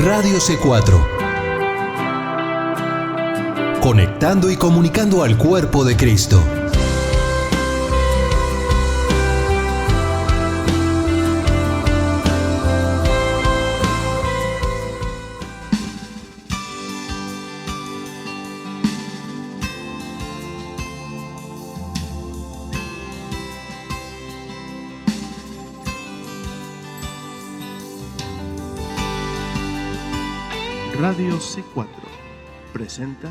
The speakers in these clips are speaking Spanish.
Radio C4. Conectando y comunicando al cuerpo de Cristo. Radio C4 presenta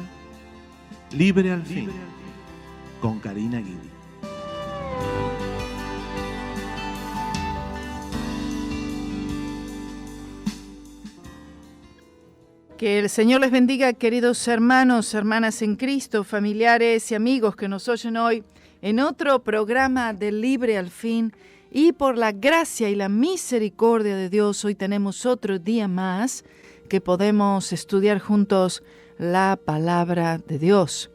Libre al Fin con Karina Guidi. Que el Señor les bendiga, queridos hermanos, hermanas en Cristo, familiares y amigos que nos oyen hoy en otro programa de Libre al Fin. Y por la gracia y la misericordia de Dios, hoy tenemos otro día más que podemos estudiar juntos la palabra de Dios.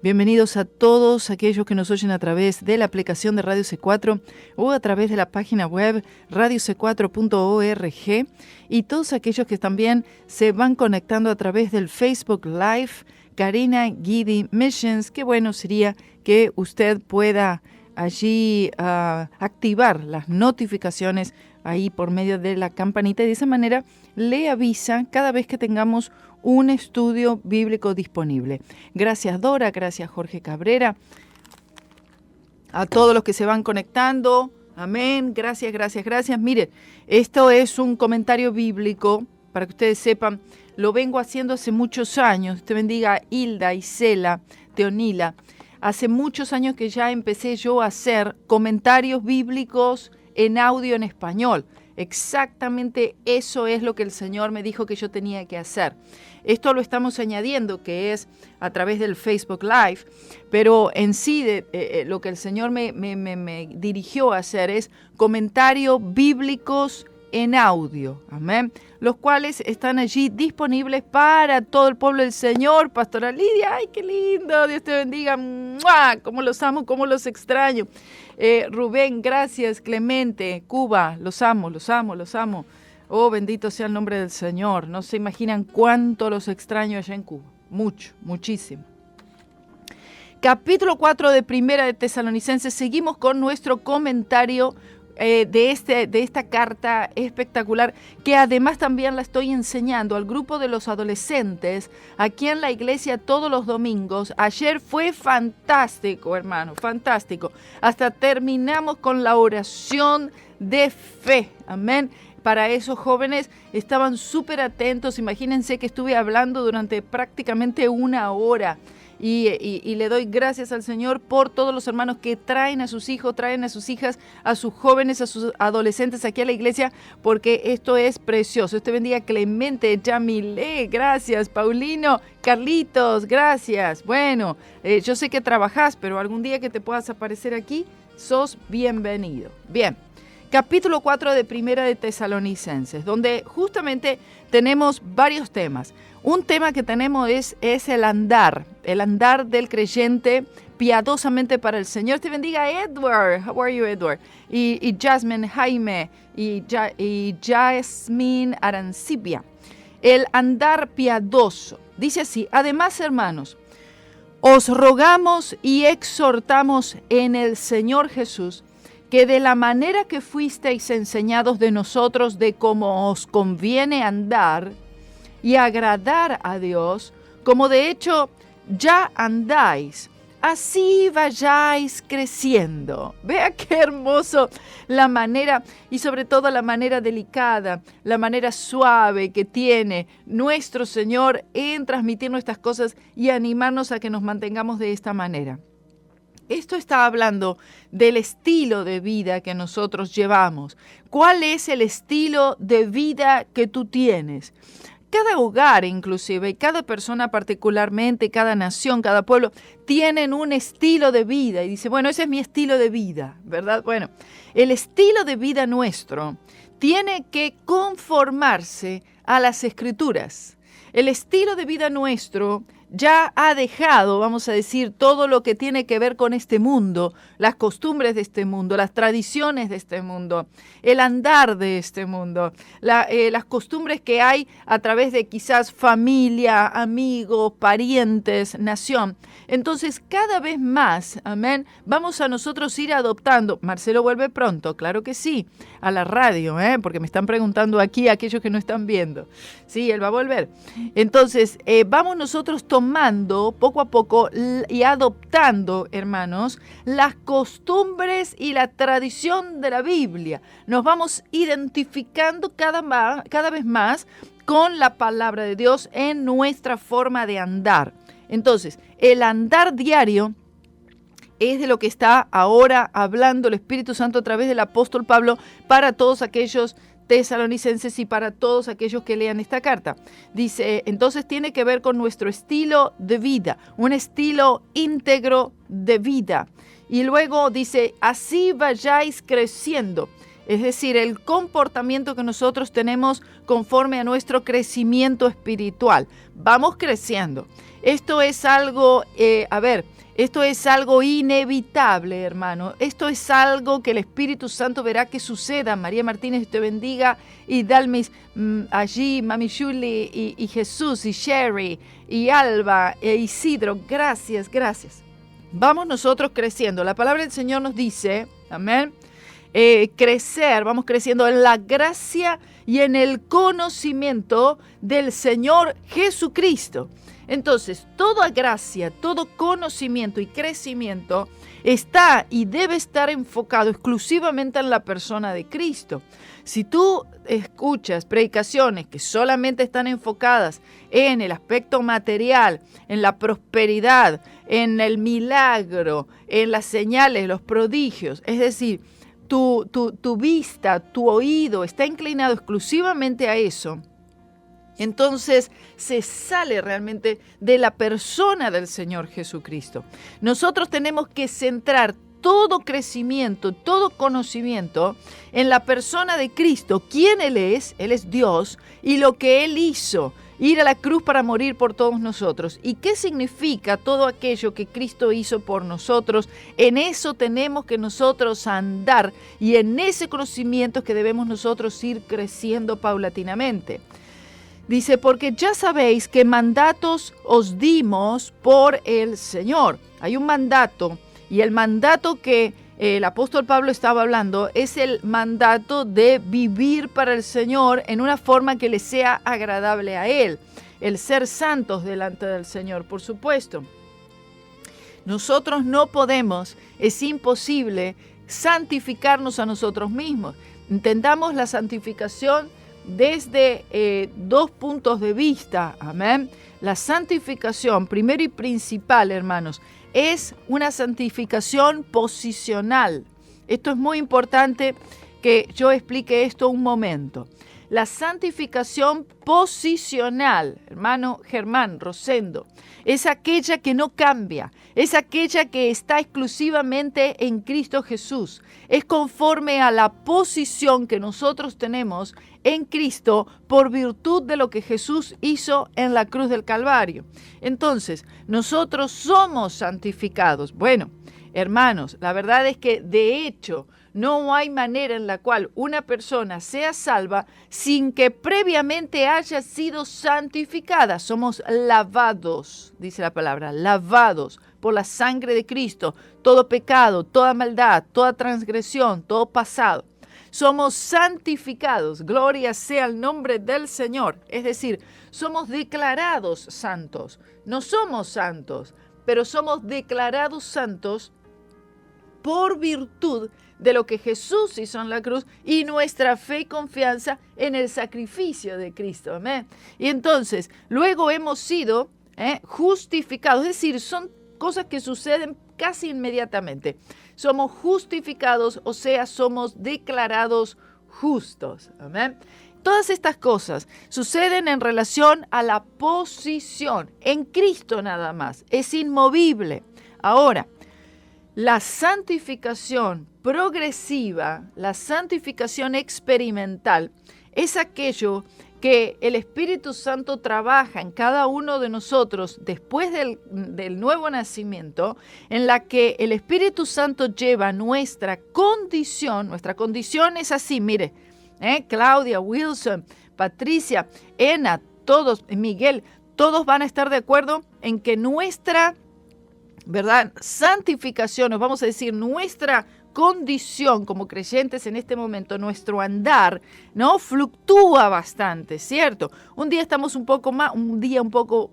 Bienvenidos a todos aquellos que nos oyen a través de la aplicación de Radio C4 o a través de la página web radioc4.org y todos aquellos que también se van conectando a través del Facebook Live Karina Guidi Missions. Qué bueno sería que usted pueda allí activar las notificaciones ahí por medio de la campanita y de esa manera le avisa cada vez que tengamos un estudio bíblico disponible. Gracias Dora, gracias Jorge Cabrera, a todos los que se van conectando, amén, gracias. Miren, esto es un comentario bíblico, para que ustedes sepan, lo vengo haciendo hace muchos años. Te bendiga Hilda, Isela, Teonila. Hace muchos años que ya empecé yo a hacer comentarios bíblicos en audio en español. Exactamente eso es lo que el Señor me dijo que yo tenía que hacer. Esto lo estamos añadiendo, que es a través del Facebook Live, pero en sí lo que el Señor me dirigió a hacer es comentarios bíblicos en audio, amén, los cuales están allí disponibles para todo el pueblo del Señor. Pastora Lidia, ¡ay, qué lindo! Dios te bendiga, ¡mua! Cómo los amo, cómo los extraño. Rubén, gracias. Clemente, Cuba, los amo. Oh, bendito sea el nombre del Señor. No se imaginan cuánto los extraño allá en Cuba. Muchísimo. Capítulo 4 de Primera de Tesalonicenses. Seguimos con nuestro comentario de esta carta espectacular, que además también la estoy enseñando al grupo de los adolescentes aquí en la iglesia todos los domingos. Ayer fue fantástico, hermano, fantástico. Hasta terminamos con la oración de fe, amén. Para esos jóvenes estaban súper atentos. Imagínense que estuve hablando durante prácticamente una hora. Y le doy gracias al Señor por todos los hermanos que traen a sus hijos, traen a sus hijas, a sus jóvenes, a sus adolescentes aquí a la iglesia, porque esto es precioso. Este bendiga Clemente, Yamile, gracias, Paulino, Carlitos, gracias. Bueno, yo sé que trabajás, pero algún día que te puedas aparecer aquí, sos bienvenido. Bien. Capítulo 4 de Primera de Tesalonicenses, donde justamente tenemos varios temas. Un tema que tenemos es el andar del creyente piadosamente para el Señor. Te bendiga Edward. How are you, Edward? Y Jasmine, Jaime y Jasmine Arancibia. El andar piadoso. Dice así: además, hermanos, os rogamos y exhortamos en el Señor Jesús que de la manera que fuisteis enseñados de nosotros de cómo os conviene andar y agradar a Dios, como de hecho ya andáis, así vayáis creciendo. Vea qué hermoso la manera, y sobre todo la manera delicada, la manera suave que tiene nuestro Señor en transmitirnos estas cosas y animarnos a que nos mantengamos de esta manera. Esto está hablando del estilo de vida que nosotros llevamos. ¿Cuál es el estilo de vida que tú tienes? Cada hogar inclusive, y cada persona particularmente, cada nación, cada pueblo, tienen un estilo de vida. Y dice, bueno, ese es mi estilo de vida, ¿verdad? Bueno, el estilo de vida nuestro tiene que conformarse a las Escrituras. El estilo de vida nuestro ya ha dejado, vamos a decir, todo lo que tiene que ver con este mundo, las costumbres de este mundo, las tradiciones de este mundo, el andar de este mundo, las costumbres que hay a través de quizás familia, amigos, parientes, nación. Entonces, cada vez más, amén, vamos a nosotros ir adoptando. Marcelo vuelve pronto, claro que sí, a la radio, porque me están preguntando aquí aquellos que no están viendo. Sí, él va a volver. Entonces, vamos nosotros tomando poco a poco y adoptando, hermanos, las costumbres y la tradición de la Biblia. Nos vamos identificando cada vez más con la palabra de Dios en nuestra forma de andar. Entonces, el andar diario es de lo que está ahora hablando el Espíritu Santo a través del apóstol Pablo para todos aquellos tesalonicenses y para todos aquellos que lean esta carta. Dice, entonces tiene que ver con nuestro estilo de vida, un estilo íntegro de vida. Y luego dice, así vayáis creciendo. Es decir, el comportamiento que nosotros tenemos conforme a nuestro crecimiento espiritual. Vamos creciendo. Esto es algo, esto es algo inevitable, hermano. Esto es algo que el Espíritu Santo verá que suceda. María Martínez te bendiga, y Dalmis allí, Mami Julie y Jesús y Sherry y Alba e Isidro. Gracias. Vamos nosotros creciendo. La palabra del Señor nos dice, amén, crecer, vamos creciendo en la gracia y en el conocimiento del Señor Jesucristo. Entonces, toda gracia, todo conocimiento y crecimiento está y debe estar enfocado exclusivamente en la persona de Cristo. Si tú escuchas predicaciones que solamente están enfocadas en el aspecto material, en la prosperidad, en el milagro, en las señales, los prodigios, es decir, tu vista, tu oído está inclinado exclusivamente a eso, entonces se sale realmente de la persona del Señor Jesucristo. Nosotros tenemos que centrar todo crecimiento, todo conocimiento en la persona de Cristo, quién Él es Dios, y lo que Él hizo, ir a la cruz para morir por todos nosotros. ¿Y qué significa todo aquello que Cristo hizo por nosotros? En eso tenemos que nosotros andar, y en ese conocimiento es que debemos nosotros ir creciendo paulatinamente. Dice, porque ya sabéis que mandatos os dimos por el Señor. Hay un mandato, y el mandato que el apóstol Pablo estaba hablando es el mandato de vivir para el Señor en una forma que le sea agradable a Él. El ser santos delante del Señor, por supuesto. Nosotros no podemos, es imposible santificarnos a nosotros mismos. Entendamos la santificación desde dos puntos de vista, amén. La santificación, primero y principal, hermanos, es una santificación posicional. Esto es muy importante que yo explique esto un momento. La santificación posicional, hermano Germán Rosendo, es aquella que no cambia, es aquella que está exclusivamente en Cristo Jesús. Es conforme a la posición que nosotros tenemos en Cristo por virtud de lo que Jesús hizo en la cruz del Calvario. Entonces, nosotros somos santificados. Bueno, hermanos, la verdad es que de hecho no hay manera en la cual una persona sea salva sin que previamente haya sido santificada. Somos lavados, dice la palabra, lavados por la sangre de Cristo. Todo pecado, toda maldad, toda transgresión, todo pasado. Somos santificados, gloria sea el nombre del Señor. Es decir, somos declarados santos. No somos santos, pero somos declarados santos por virtud de lo que Jesús hizo en la cruz y nuestra fe y confianza en el sacrificio de Cristo. Amén. Y entonces, luego hemos sido justificados, es decir, son cosas que suceden casi inmediatamente. Somos justificados, o sea, somos declarados justos. Amén. Todas estas cosas suceden en relación a la posición en Cristo nada más. Es inmovible. Ahora, la santificación progresiva, la santificación experimental, es aquello que el Espíritu Santo trabaja en cada uno de nosotros después del nuevo nacimiento, en la que el Espíritu Santo lleva nuestra condición es así, mire, Claudia, Wilson, Patricia, Ena, todos, Miguel, todos van a estar de acuerdo en que nuestra, ¿verdad?, santificación, o vamos a decir nuestra condición como creyentes en este momento, nuestro andar, ¿no?, fluctúa bastante, ¿cierto? Un día estamos un poco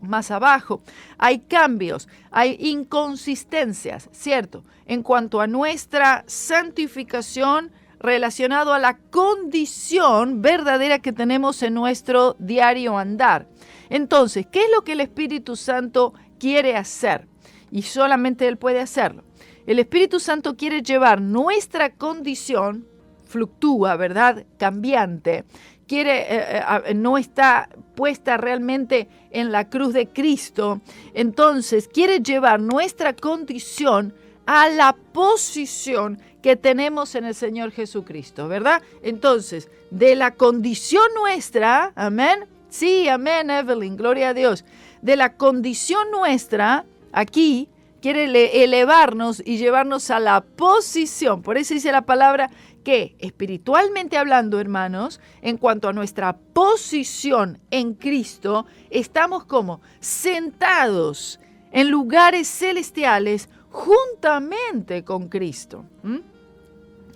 más abajo. Hay cambios, hay inconsistencias, ¿cierto?, en cuanto a nuestra santificación relacionado a la condición verdadera que tenemos en nuestro diario andar. Entonces, ¿qué es lo que el Espíritu Santo quiere hacer? Y solamente Él puede hacerlo. El Espíritu Santo quiere llevar nuestra condición, fluctúa, ¿verdad?, cambiante, no está puesta realmente en la cruz de Cristo. Entonces, quiere llevar nuestra condición a la posición que tenemos en el Señor Jesucristo, ¿verdad? Entonces, de la condición nuestra, amén, sí, amén, Evelyn, gloria a Dios, de la condición nuestra, aquí, quiere elevarnos y llevarnos a la posición. Por eso dice la palabra que espiritualmente hablando, hermanos, en cuanto a nuestra posición en Cristo, estamos como sentados en lugares celestiales juntamente con Cristo.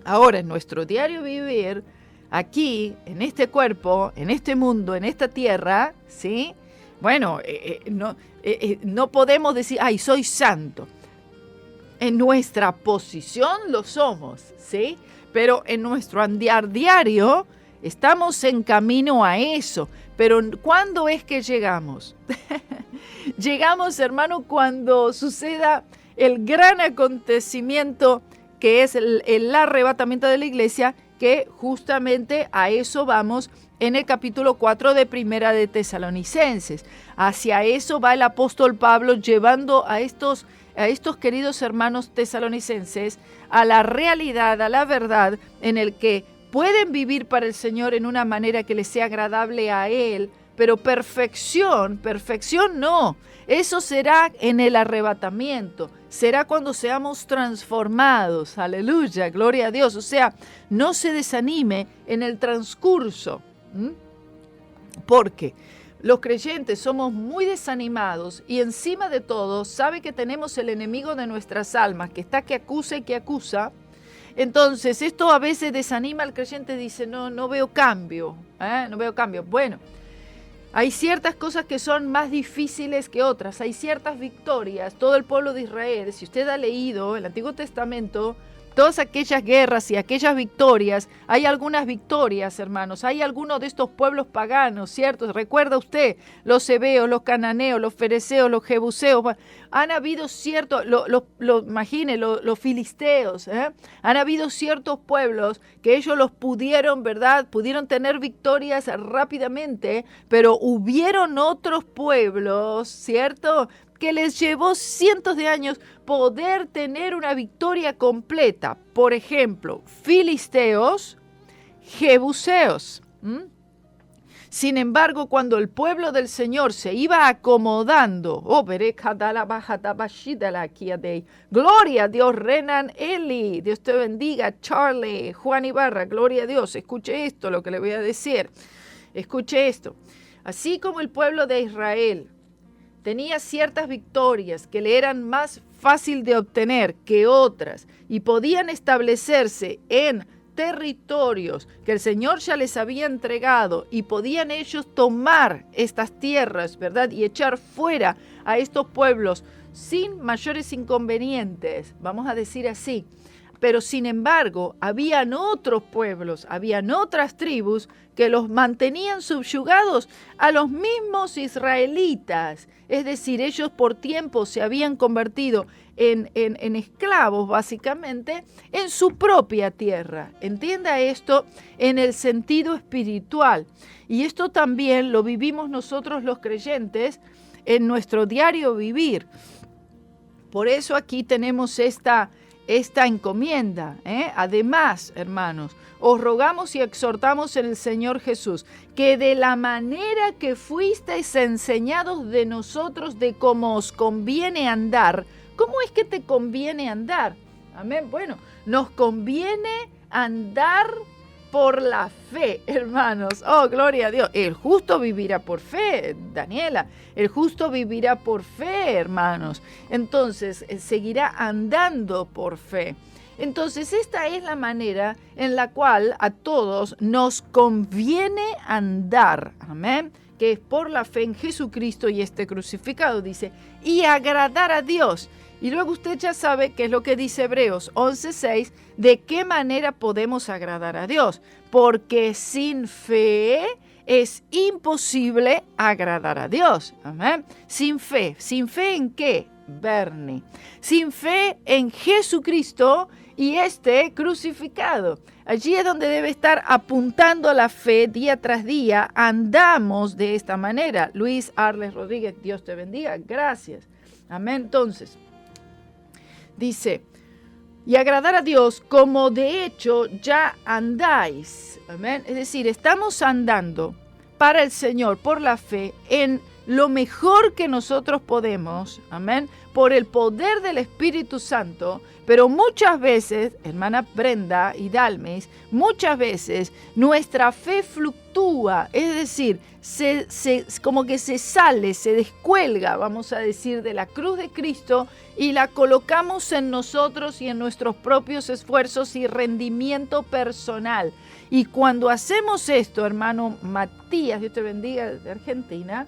Ahora, en nuestro diario vivir, aquí, en este cuerpo, en este mundo, en esta tierra, ¿sí? Bueno, no podemos decir, ay, soy santo. En nuestra posición lo somos, ¿sí? Pero en nuestro andar diario estamos en camino a eso. Pero ¿cuándo es que llegamos? Llegamos, hermano, cuando suceda el gran acontecimiento que es el arrebatamiento de la iglesia, que justamente a eso vamos en el capítulo 4 de Primera de Tesalonicenses. Hacia eso va el apóstol Pablo llevando a estos queridos hermanos tesalonicenses a la realidad, a la verdad, en el que pueden vivir para el Señor en una manera que les sea agradable a Él, pero perfección no. Eso será en el arrebatamiento, será cuando seamos transformados. Aleluya, gloria a Dios. O sea, no se desanime en el transcurso, porque los creyentes somos muy desanimados y encima de todo sabe que tenemos el enemigo de nuestras almas, que está que acusa y que acusa. Entonces esto a veces desanima al creyente, dice, no veo cambio, no veo cambio. Bueno, hay ciertas cosas que son más difíciles que otras, hay ciertas victorias. Todo el pueblo de Israel, si usted ha leído el Antiguo Testamento, todas aquellas guerras y aquellas victorias, hay algunas victorias, hermanos, hay algunos de estos pueblos paganos, ¿cierto? Recuerda usted, los hebeos, los cananeos, los fereceos, los jebuseos, han habido ciertos, imagine, los filisteos, han habido ciertos pueblos que ellos los pudieron, ¿verdad? Pudieron tener victorias rápidamente, pero hubieron otros pueblos, ¿cierto?, que les llevó cientos de años poder tener una victoria completa. Por ejemplo, filisteos, jebuseos. Sin embargo, cuando el pueblo del Señor se iba acomodando, gloria a Dios, Renan Eli, Dios te bendiga, Charlie, Juan Ibarra, gloria a Dios, escuche esto, lo que le voy a decir, escuche esto. Así como el pueblo de Israel tenía ciertas victorias que le eran más fácil de obtener que otras y podían establecerse en territorios que el Señor ya les había entregado y podían ellos tomar estas tierras, ¿verdad?, y echar fuera a estos pueblos sin mayores inconvenientes, vamos a decir así. Pero sin embargo, habían otros pueblos, habían otras tribus que los mantenían subyugados a los mismos israelitas. Es decir, ellos por tiempo se habían convertido en esclavos, básicamente, en su propia tierra. Entienda esto en el sentido espiritual. Y esto también lo vivimos nosotros los creyentes en nuestro diario vivir. Por eso aquí tenemos esta esta encomienda. Además, hermanos, os rogamos y exhortamos en el Señor Jesús, que de la manera que fuisteis enseñados de nosotros de cómo os conviene andar. ¿Cómo es que te conviene andar? Amén. Bueno, nos conviene andar por la fe, hermanos. Oh, gloria a Dios. El justo vivirá por fe, Daniela. El justo vivirá por fe, hermanos. Entonces, seguirá andando por fe. Entonces, esta es la manera en la cual a todos nos conviene andar. Amén. Que es por la fe en Jesucristo y este crucificado, dice, y agradar a Dios. Y luego usted ya sabe qué es lo que dice Hebreos 11:6, de qué manera podemos agradar a Dios. Porque sin fe es imposible agradar a Dios. Amén. Sin fe. ¿Sin fe en qué, Bernie? Sin fe en Jesucristo y este crucificado. Allí es donde debe estar apuntando la fe día tras día. Andamos de esta manera. Luis Arles Rodríguez, Dios te bendiga. Gracias. Amén. Entonces, dice, y agradar a Dios como de hecho ya andáis. Amén. Es decir, estamos andando para el Señor por la fe en lo mejor que nosotros podemos. Amén. Por el poder del Espíritu Santo. Pero muchas veces, hermana Brenda y Dalmes, muchas veces nuestra fe fluctúa. Es decir, como que se sale, se descuelga, vamos a decir, de la cruz de Cristo y la colocamos en nosotros y en nuestros propios esfuerzos y rendimiento personal. Y cuando hacemos esto, hermano Matías, Dios te bendiga, de Argentina,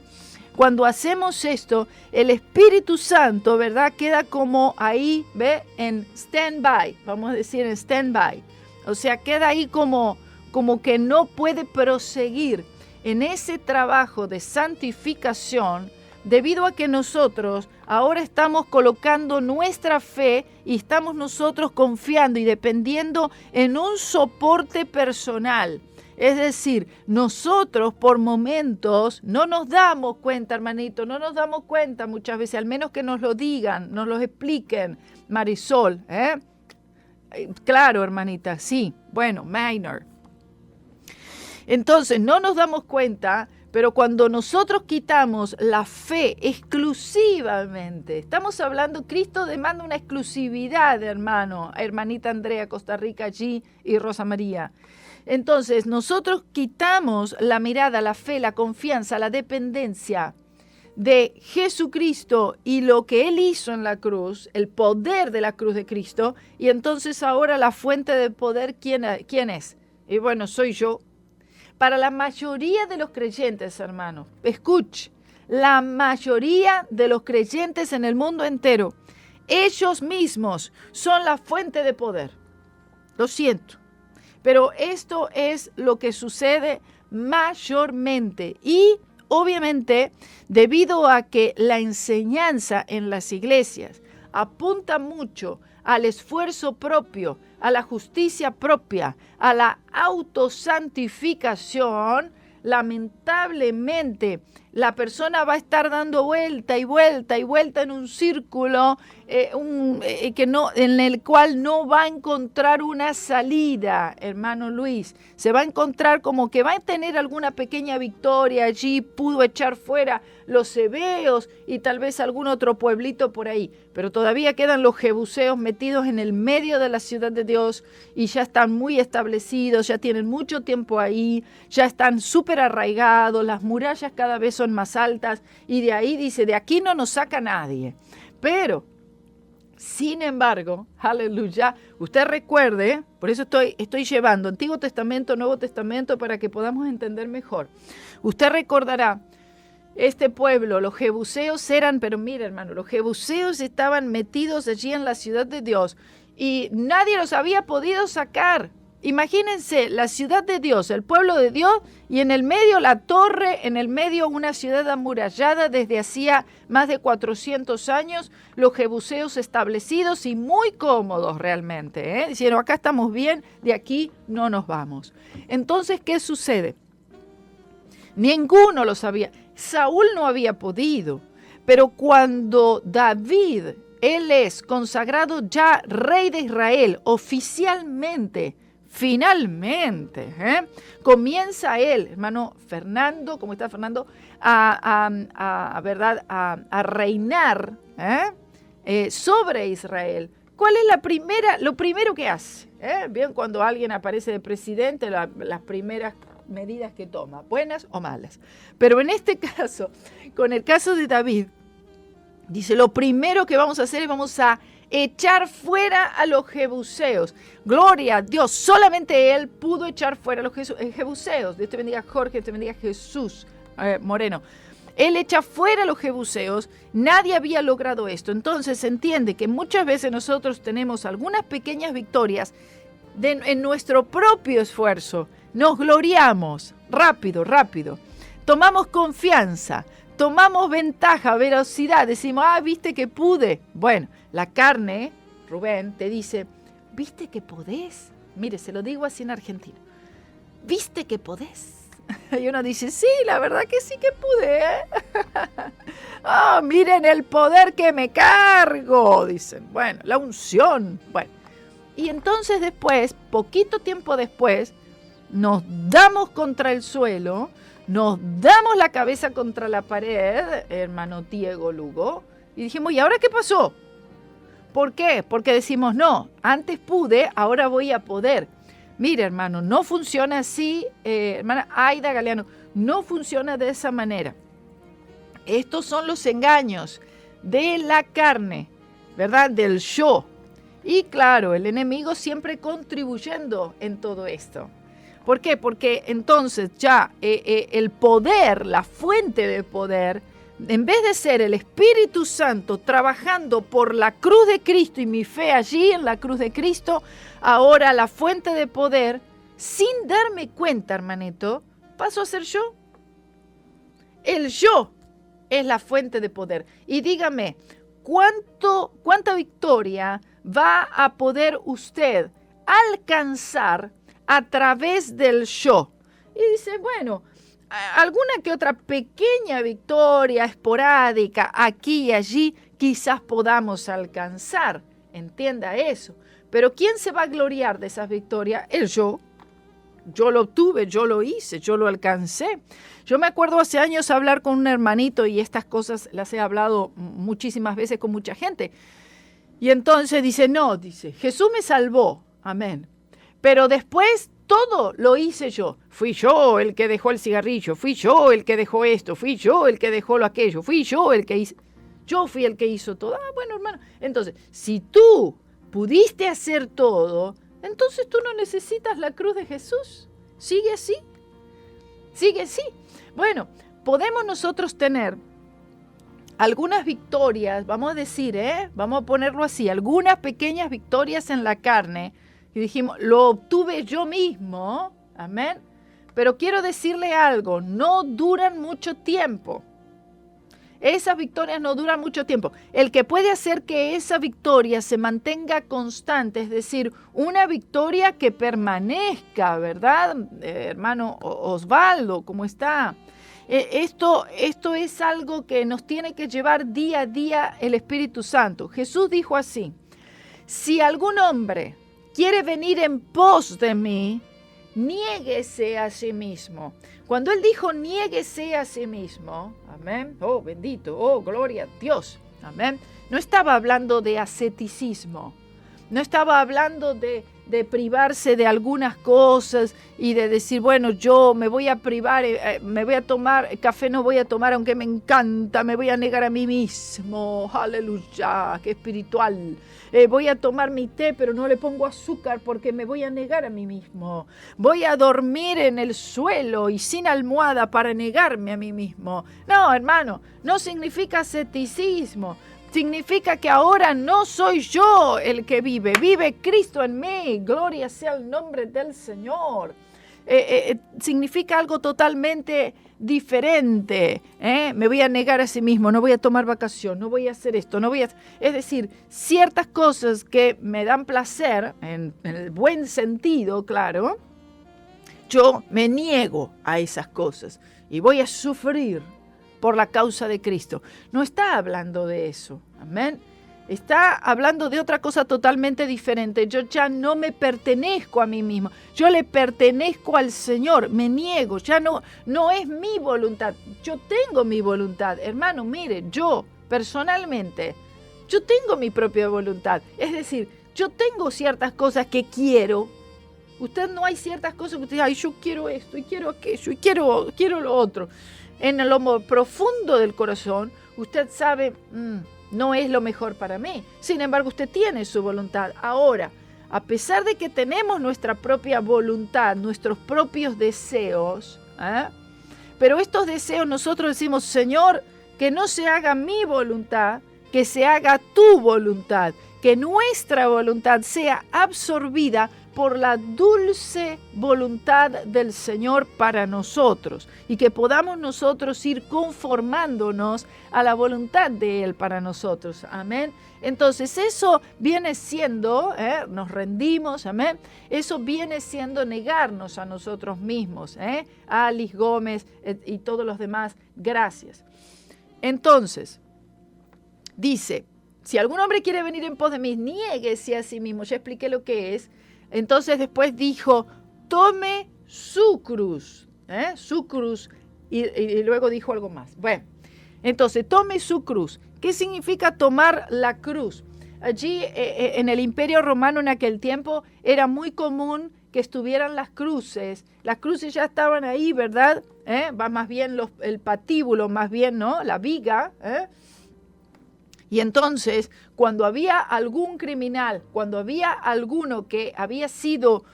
cuando hacemos esto, el Espíritu Santo, ¿verdad? Queda como ahí, ¿ve? En stand-by, vamos a decir en stand-by. O sea, queda ahí como que no puede proseguir en ese trabajo de santificación, debido a que nosotros ahora estamos colocando nuestra fe y estamos nosotros confiando y dependiendo en un soporte personal. Es decir, nosotros por momentos no nos damos cuenta, hermanito, no nos damos cuenta muchas veces, al menos que nos lo digan, nos lo expliquen, Marisol. Claro, hermanita, sí, bueno, minor. Entonces, no nos damos cuenta, pero cuando nosotros quitamos la fe exclusivamente, estamos hablando, Cristo demanda una exclusividad, hermanita Andrea, Costa Rica, allí y Rosa María. Entonces, nosotros quitamos la mirada, la fe, la confianza, la dependencia de Jesucristo y lo que Él hizo en la cruz, el poder de la cruz de Cristo, y entonces ahora la fuente de poder, ¿quién es? Y bueno, soy yo. Para la mayoría de los creyentes, hermanos, escuche, la mayoría de los creyentes en el mundo entero, ellos mismos son la fuente de poder. Lo siento. Pero esto es lo que sucede mayormente y obviamente debido a que la enseñanza en las iglesias apunta mucho al esfuerzo propio, a la justicia propia, a la autosantificación, lamentablemente la persona va a estar dando vuelta y vuelta y vuelta en un círculo en el cual no va a encontrar una salida, hermano Luis. Se va a encontrar como que va a tener alguna pequeña victoria allí, pudo echar fuera los hebeos y tal vez algún otro pueblito por ahí. Pero todavía quedan los jebuseos metidos en el medio de la ciudad de Dios y ya están muy establecidos, ya tienen mucho tiempo ahí, ya están súper arraigados, las murallas cada vez son más altas y de ahí dice, de aquí no nos saca nadie. Pero sin embargo, aleluya, usted recuerde, por eso estoy llevando Antiguo Testamento, Nuevo Testamento, para que podamos entender mejor. Usted recordará, este pueblo, los jebuseos eran, pero mire hermano, los jebuseos estaban metidos allí en la ciudad de Dios y nadie los había podido sacar. Imagínense la ciudad de Dios, el pueblo de Dios, y en el medio la torre, en el medio una ciudad amurallada desde hacía más de 400 años, los jebuseos establecidos y muy cómodos realmente, diciendo acá estamos bien, de aquí no nos vamos. Entonces, ¿qué sucede? Ninguno lo sabía. Saúl no había podido, pero cuando David Él es consagrado ya rey de Israel, oficialmente, finalmente. Comienza él, hermano Fernando, ¿cómo está Fernando? ¿Verdad? A reinar sobre Israel. ¿Cuál es lo primero que hace? Bien, cuando alguien aparece de presidente, las primeras medidas que toma, buenas o malas. Pero en este caso, con el caso de David, dice, lo primero que vamos a hacer es vamos a echar fuera a los jebuseos. Gloria a Dios, solamente él pudo echar fuera a los jebuseos. Dios te bendiga, Jorge, Dios te bendiga, Jesús Moreno. Él echa fuera a los jebuseos, nadie había logrado esto. Entonces se entiende que muchas veces nosotros tenemos algunas pequeñas victorias en nuestro propio esfuerzo. Nos gloriamos, rápido. Tomamos confianza, tomamos ventaja, velocidad, decimos, viste que pude. Bueno, la carne, Rubén, te dice, ¿viste que podés? Mire, se lo digo así en argentino. ¿Viste que podés? Y uno dice, sí, la verdad que sí que pude. Miren el poder que me cargo, dicen. Bueno, la unción. Bueno, y entonces después, poquito tiempo después, nos damos contra el suelo, nos damos la cabeza contra la pared, hermano Diego Lugo, y dijimos, ¿y ahora qué pasó? ¿Por qué? Porque decimos, no, antes pude, ahora voy a poder. Mira, hermano, no funciona así, hermana Aida Galeano, no funciona de esa manera. Estos son los engaños de la carne, ¿verdad? Del yo. Y claro, el enemigo siempre contribuyendo en todo esto. ¿Por qué? Porque entonces ya el poder, la fuente de poder, en vez de ser el Espíritu Santo trabajando por la cruz de Cristo y mi fe allí en la cruz de Cristo, ahora la fuente de poder, sin darme cuenta, hermanito, paso a ser yo. El yo es la fuente de poder. Y dígame, ¿cuánta victoria va a poder usted alcanzar a través del yo? Y dice, bueno, alguna que otra pequeña victoria esporádica aquí y allí quizás podamos alcanzar. Entienda eso. Pero ¿quién se va a gloriar de esas victorias? El yo. Yo lo obtuve, yo lo hice, yo lo alcancé. Yo me acuerdo hace años hablar con un hermanito y estas cosas las he hablado muchísimas veces con mucha gente. Y entonces dice, no, dice, Jesús me salvó, amén. Pero después todo lo hice yo. Fui yo el que dejó el cigarrillo, fui yo el que dejó esto, fui yo el que dejó lo aquello, fui yo el que hice. Yo fui el que hizo todo. Bueno, hermano. Entonces, si tú pudiste hacer todo, entonces tú no necesitas la cruz de Jesús. Sigue así. Sigue así. Bueno, podemos nosotros tener algunas victorias, vamos a decir, vamos a ponerlo así, algunas pequeñas victorias en la carne. Y dijimos, lo obtuve yo mismo, amén. Pero quiero decirle algo, no duran mucho tiempo. Esas victorias no duran mucho tiempo. El que puede hacer que esa victoria se mantenga constante, es decir, una victoria que permanezca, ¿verdad? Hermano Osvaldo, ¿cómo está? Esto es algo que nos tiene que llevar día a día el Espíritu Santo. Jesús dijo así, si algún hombre quiere venir en pos de mí, niéguese a sí mismo. Cuando él dijo niéguese a sí mismo, amén, oh bendito, oh gloria a Dios, amén, no estaba hablando de asceticismo, no estaba hablando de privarse de algunas cosas y de decir, bueno, yo me voy a privar, me voy a tomar, café no voy a tomar aunque me encanta, me voy a negar a mí mismo, aleluya, qué espiritual. Voy a tomar mi té, pero no le pongo azúcar porque me voy a negar a mí mismo. Voy a dormir en el suelo y sin almohada para negarme a mí mismo. No, hermano, no significa asceticismo. Significa que ahora no soy yo el que vive, vive Cristo en mí. Gloria sea el nombre del Señor. Significa algo totalmente diferente. Me voy a negar a sí mismo, no voy a tomar vacación, no voy a hacer esto, no voy a... Es decir, ciertas cosas que me dan placer, en el buen sentido, claro, yo me niego a esas cosas y voy a sufrir por la causa de Cristo. No está hablando de eso, amén. Está hablando de otra cosa totalmente diferente. Yo ya no me pertenezco a mí mismo. Yo le pertenezco al Señor. Me niego. Ya no es mi voluntad. Yo tengo mi voluntad. Hermano, mire, yo personalmente, yo tengo mi propia voluntad. Es decir, yo tengo ciertas cosas que quiero. Usted no hay ciertas cosas que usted dice, ay, yo quiero esto y quiero aquello y quiero lo otro. En lo profundo del corazón, usted sabe, no es lo mejor para mí. Sin embargo, usted tiene su voluntad. Ahora, a pesar de que tenemos nuestra propia voluntad, nuestros propios deseos, pero estos deseos nosotros decimos, Señor, que no se haga mi voluntad, que se haga tu voluntad, que nuestra voluntad sea absorbida por la dulce voluntad del Señor para nosotros y que podamos nosotros ir conformándonos a la voluntad de Él para nosotros. Amén. Entonces eso viene siendo, nos rendimos, amén. Eso viene siendo negarnos a nosotros mismos, a Alice Gómez y todos los demás. Gracias. Entonces, dice, si algún hombre quiere venir en pos de mí, niéguese a sí mismo. Ya expliqué lo que es. Entonces después dijo, tome su cruz, y luego dijo algo más. Bueno, entonces tome su cruz. ¿Qué significa tomar la cruz? Allí en el Imperio Romano en aquel tiempo era muy común que estuvieran las cruces. Las cruces ya estaban ahí, ¿verdad? Va más bien el patíbulo, más bien, ¿no? La viga, Y entonces, cuando había algún criminal, cuando había alguno que había sido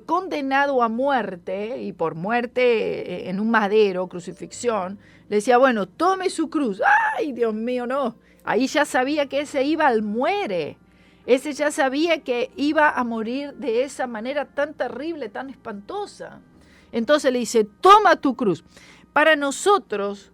condenado a muerte, y por muerte en un madero, crucifixión, le decía, bueno, tome su cruz. ¡Ay, Dios mío, no! Ahí ya sabía que ese iba al muere. Ese ya sabía que iba a morir de esa manera tan terrible, tan espantosa. Entonces le dice, toma tu cruz. Para nosotros,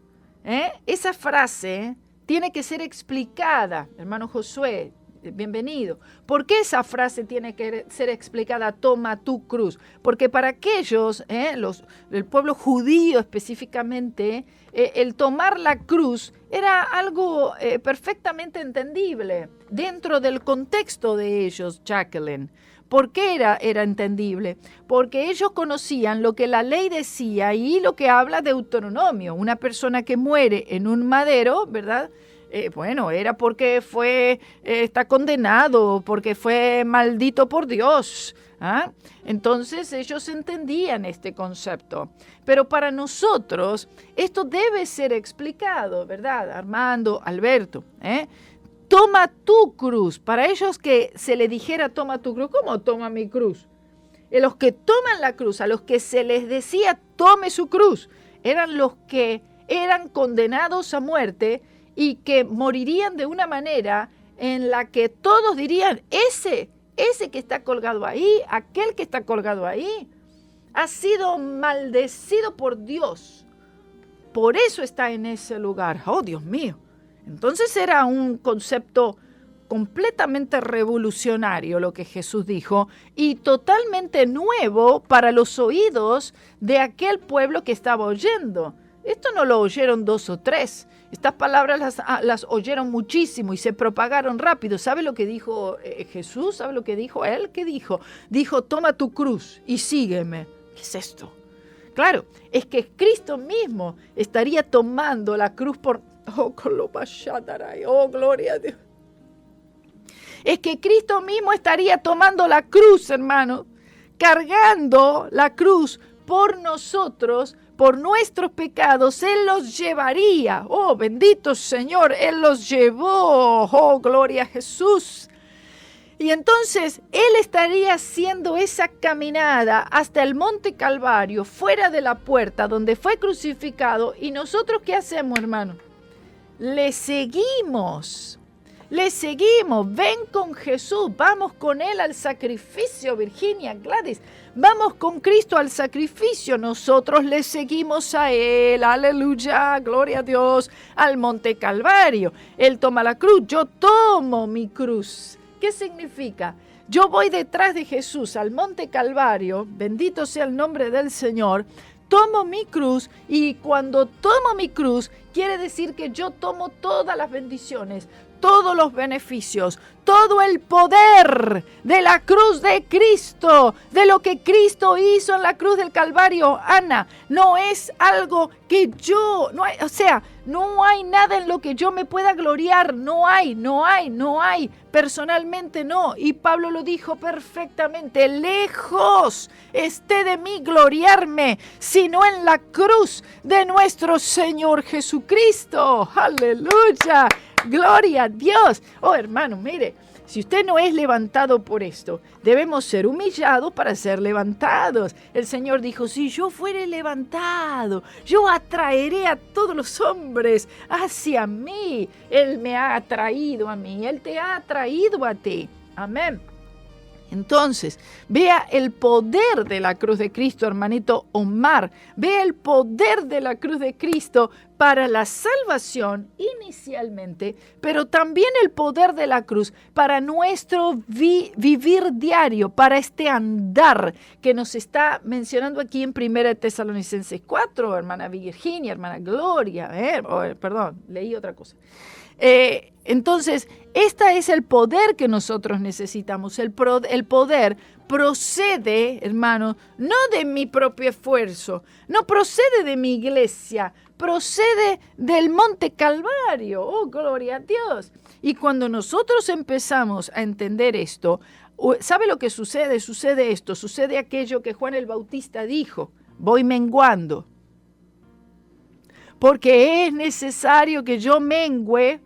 esa frase tiene que ser explicada, hermano Josué, bienvenido. ¿Por qué esa frase tiene que ser explicada, toma tu cruz? Porque para aquellos, el pueblo judío específicamente, el tomar la cruz era algo perfectamente entendible dentro del contexto de ellos, Jacqueline. ¿Por qué era entendible? Porque ellos conocían lo que la ley decía y lo que habla Deuteronomio. Una persona que muere en un madero, ¿verdad? Era porque está condenado, porque fue maldito por Dios. Entonces ellos entendían este concepto. Pero para nosotros esto debe ser explicado, ¿verdad? Armando, Alberto, toma tu cruz. Para ellos que se le dijera toma tu cruz, ¿cómo toma mi cruz? Los que toman la cruz, a los que se les decía tome su cruz, eran los que eran condenados a muerte y que morirían de una manera en la que todos dirían, ese que está colgado ahí, aquel que está colgado ahí, ha sido maldecido por Dios. Por eso está en ese lugar. ¡Oh, Dios mío! Entonces era un concepto completamente revolucionario lo que Jesús dijo y totalmente nuevo para los oídos de aquel pueblo que estaba oyendo. Esto no lo oyeron 2 o 3. Estas palabras las oyeron muchísimo y se propagaron rápido. ¿Sabe lo que dijo Jesús? ¿Sabe lo que dijo él? ¿Qué dijo? Dijo, toma tu cruz y sígueme. ¿Qué es esto? Claro, es que Cristo mismo estaría tomando la cruz por... Oh, gloria a Dios. Es que Cristo mismo estaría tomando la cruz, hermano, cargando la cruz por nosotros, por nuestros pecados. Él los llevaría. Oh, bendito Señor, Él los llevó. Oh, gloria a Jesús. Y entonces Él estaría haciendo esa caminada hasta el Monte Calvario, fuera de la puerta donde fue crucificado. ¿Y nosotros qué hacemos, hermano? Le seguimos, ven con Jesús, vamos con Él al sacrificio, Virginia, Gladys, vamos con Cristo al sacrificio, nosotros le seguimos a Él, aleluya, gloria a Dios, al Monte Calvario. Él toma la cruz, yo tomo mi cruz. ¿Qué significa? Yo voy detrás de Jesús al Monte Calvario, bendito sea el nombre del Señor, tomo mi cruz y cuando tomo mi cruz quiere decir que yo tomo todas las bendiciones, todos los beneficios, todo el poder de la cruz de Cristo, de lo que Cristo hizo en la cruz del Calvario. Ana, no es algo que yo, no hay nada en lo que yo me pueda gloriar, no hay, personalmente no. Y Pablo lo dijo perfectamente: lejos esté de mí gloriarme, sino en la cruz de nuestro Señor Jesucristo. ¡Aleluya! ¡Gloria a Dios! Oh, hermano, mire, si usted no es levantado por esto, debemos ser humillados para ser levantados. El Señor dijo: si yo fuere levantado, yo atraeré a todos los hombres hacia mí. Él me ha atraído a mí, Él te ha atraído a ti. Amén. Entonces, vea el poder de la cruz de Cristo, hermanito Omar. Vea el poder de la cruz de Cristo para la salvación inicialmente, pero también el poder de la cruz para nuestro vivir diario, para este andar que nos está mencionando aquí en 1 Tesalonicenses 4, hermana Virginia, hermana Gloria. Leí otra cosa. Entonces, este es el poder que nosotros necesitamos. El poder procede, hermano, no de mi propio esfuerzo, no procede de mi iglesia, procede del Monte Calvario. ¡Oh, gloria a Dios! Y cuando nosotros empezamos a entender esto, ¿sabe lo que sucede? Sucede aquello que Juan el Bautista dijo: voy menguando, porque es necesario que yo mengüe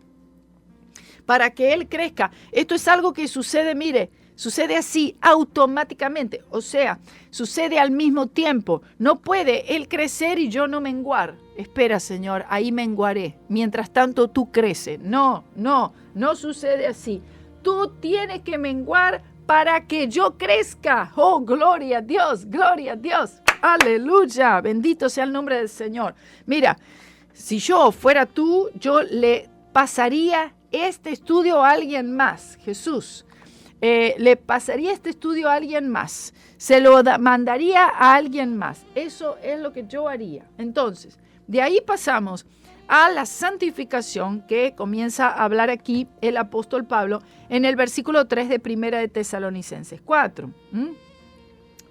para que Él crezca. Esto es algo que sucede, mire, sucede así automáticamente, o sea, sucede al mismo tiempo. No puede Él crecer y yo no menguar. Espera, Señor, ahí menguaré. Mientras tanto tú creces. No sucede así. Tú tienes que menguar para que yo crezca. Oh, gloria a Dios, gloria a Dios. Aleluya, bendito sea el nombre del Señor. Mira, si yo fuera tú, yo le pasaría este estudio a alguien más. Jesús le pasaría este estudio a alguien más, se lo mandaría a alguien más. Eso es lo que yo haría. Entonces, de ahí pasamos a la santificación que comienza a hablar aquí el apóstol Pablo en el versículo 3 de 1 de Tesalonicenses 4.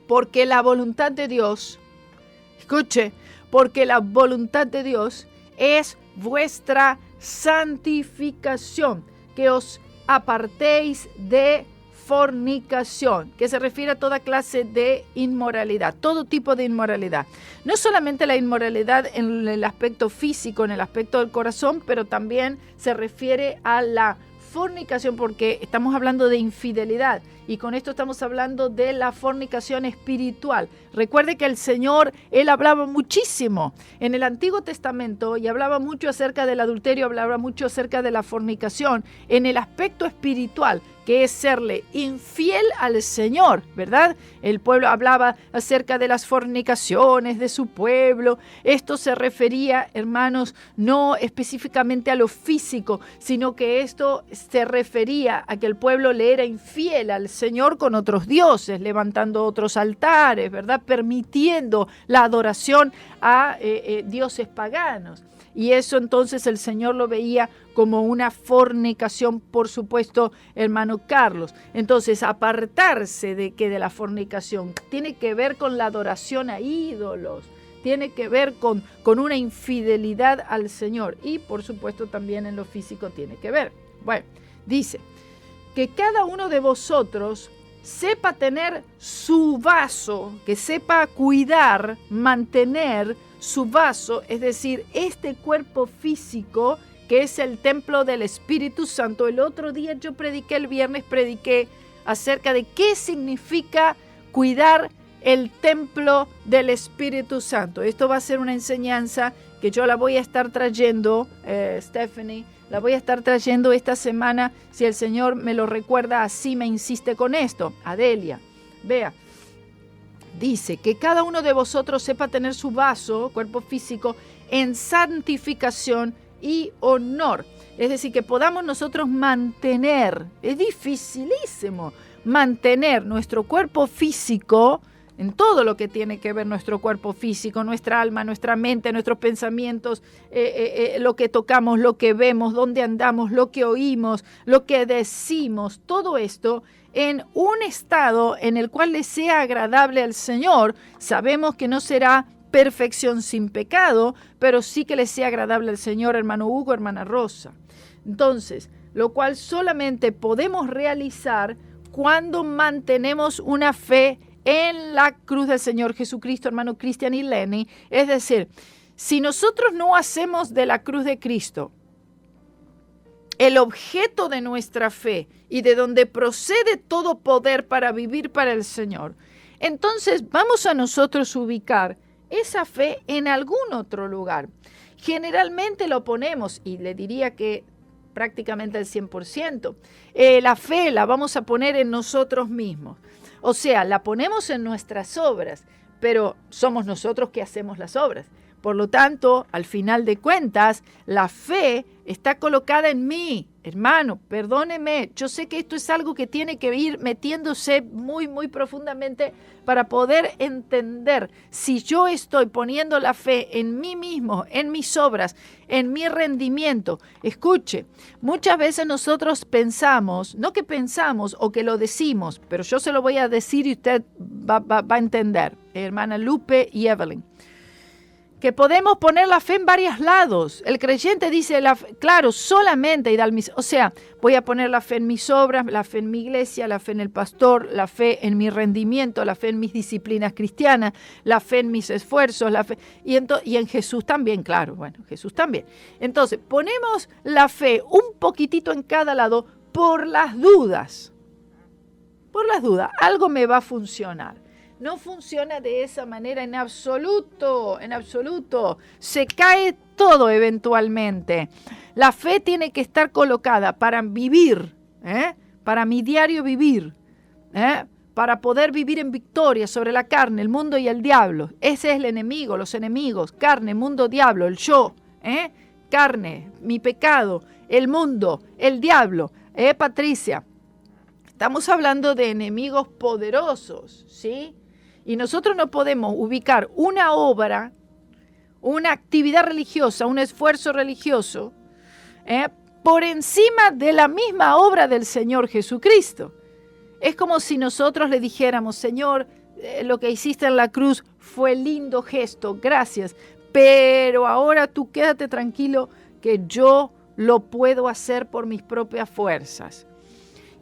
Porque la voluntad de Dios, escuche, porque la voluntad de Dios es vuestra santificación, que os apartéis de fornicación, que se refiere a toda clase de inmoralidad, todo tipo de inmoralidad. No solamente la inmoralidad en el aspecto físico, en el aspecto del corazón, pero también se refiere a la fornicación, porque estamos hablando de infidelidad y con esto estamos hablando de la fornicación espiritual. Recuerde que el Señor, Él hablaba muchísimo en el Antiguo Testamento y hablaba mucho acerca del adulterio, hablaba mucho acerca de la fornicación en el aspecto espiritual, que es serle infiel al Señor, ¿verdad? El pueblo hablaba acerca de las fornicaciones de su pueblo. Esto se refería, hermanos, no específicamente a lo físico, sino que esto se refería a que el pueblo le era infiel al Señor con otros dioses, levantando otros altares, ¿verdad? Permitiendo la adoración a dioses paganos. Y eso entonces el Señor lo veía como una fornicación, por supuesto, hermano Carlos. Entonces, apartarse de la fornicación tiene que ver con la adoración a ídolos, tiene que ver con una infidelidad al Señor y, por supuesto, también en lo físico tiene que ver. Bueno, dice que cada uno de vosotros sepa tener su vaso, que sepa cuidar, mantener su vaso, es decir, este cuerpo físico que es el templo del Espíritu Santo. El otro día el viernes prediqué acerca de qué significa cuidar el templo del Espíritu Santo. Esto va a ser una enseñanza que yo la voy a estar trayendo, Stephanie, la voy a estar trayendo esta semana, si el Señor me lo recuerda, así me insiste con esto. Adelia, vea. Dice que cada uno de vosotros sepa tener su vaso, cuerpo físico, en santificación y honor. Es decir, que podamos nosotros mantener, es dificilísimo, mantener nuestro cuerpo físico en todo lo que tiene que ver nuestro cuerpo físico, nuestra alma, nuestra mente, nuestros pensamientos, lo que tocamos, lo que vemos, dónde andamos, lo que oímos, lo que decimos, todo esto en un estado en el cual le sea agradable al Señor. Sabemos que no será perfección sin pecado, pero sí que le sea agradable al Señor, hermano Hugo, hermana Rosa. Entonces, lo cual solamente podemos realizar cuando mantenemos una fe en la cruz del Señor Jesucristo, hermano Cristian y Lenny. Es decir, si nosotros no hacemos de la cruz de Cristo el objeto de nuestra fe y de donde procede todo poder para vivir para el Señor, entonces vamos a nosotros ubicar esa fe en algún otro lugar. Generalmente lo ponemos, y le diría que prácticamente el 100%, la fe la vamos a poner en nosotros mismos. O sea, la ponemos en nuestras obras, pero somos nosotros que hacemos las obras. Por lo tanto, al final de cuentas, la fe está colocada en mí. Hermano, perdóneme, yo sé que esto es algo que tiene que ir metiéndose muy, muy profundamente para poder entender si yo estoy poniendo la fe en mí mismo, en mis obras, en mi rendimiento. Escuche, muchas veces nosotros pensamos, no que pensamos o que lo decimos, pero yo se lo voy a decir y usted va a entender, hermana Lupe y Evelyn, que podemos poner la fe en varios lados. El creyente dice, claro, solamente, o sea, voy a poner la fe en mis obras, la fe en mi iglesia, la fe en el pastor, la fe en mi rendimiento, la fe en mis disciplinas cristianas, la fe en mis esfuerzos, la fe, y en Jesús también, claro, bueno, Jesús también. Entonces, ponemos la fe un poquitito en cada lado por las dudas. Por las dudas, algo me va a funcionar. No funciona de esa manera en absoluto, en absoluto. Se cae todo eventualmente. La fe tiene que estar colocada para vivir, para mi diario vivir, para poder vivir en victoria sobre la carne, el mundo y el diablo. Ese es el enemigo, los enemigos, carne, mundo, diablo, el yo, carne, mi pecado, el mundo, el diablo. Patricia, estamos hablando de enemigos poderosos, ¿sí? Y nosotros no podemos ubicar una obra, una actividad religiosa, un esfuerzo religioso, por encima de la misma obra del Señor Jesucristo. Es como si nosotros le dijéramos, Señor, lo que hiciste en la cruz fue lindo gesto, gracias, pero ahora tú quédate tranquilo que yo lo puedo hacer por mis propias fuerzas.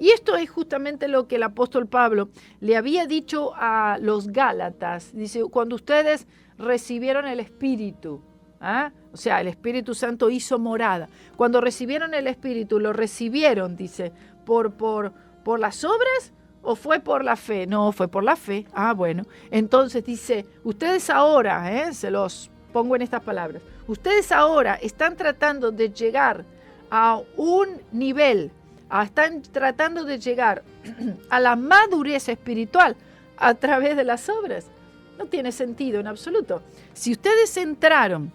Y esto es justamente lo que el apóstol Pablo le había dicho a los Gálatas. Dice, cuando ustedes recibieron el Espíritu, o sea, el Espíritu Santo hizo morada. Cuando recibieron el Espíritu, ¿lo recibieron, dice, por las obras o fue por la fe? No, fue por la fe. Bueno, entonces dice, ustedes ahora, se los pongo en estas palabras, ustedes ahora están tratando de llegar a un nivel, están tratando de llegar a la madurez espiritual a través de las obras. No tiene sentido en absoluto. Si ustedes entraron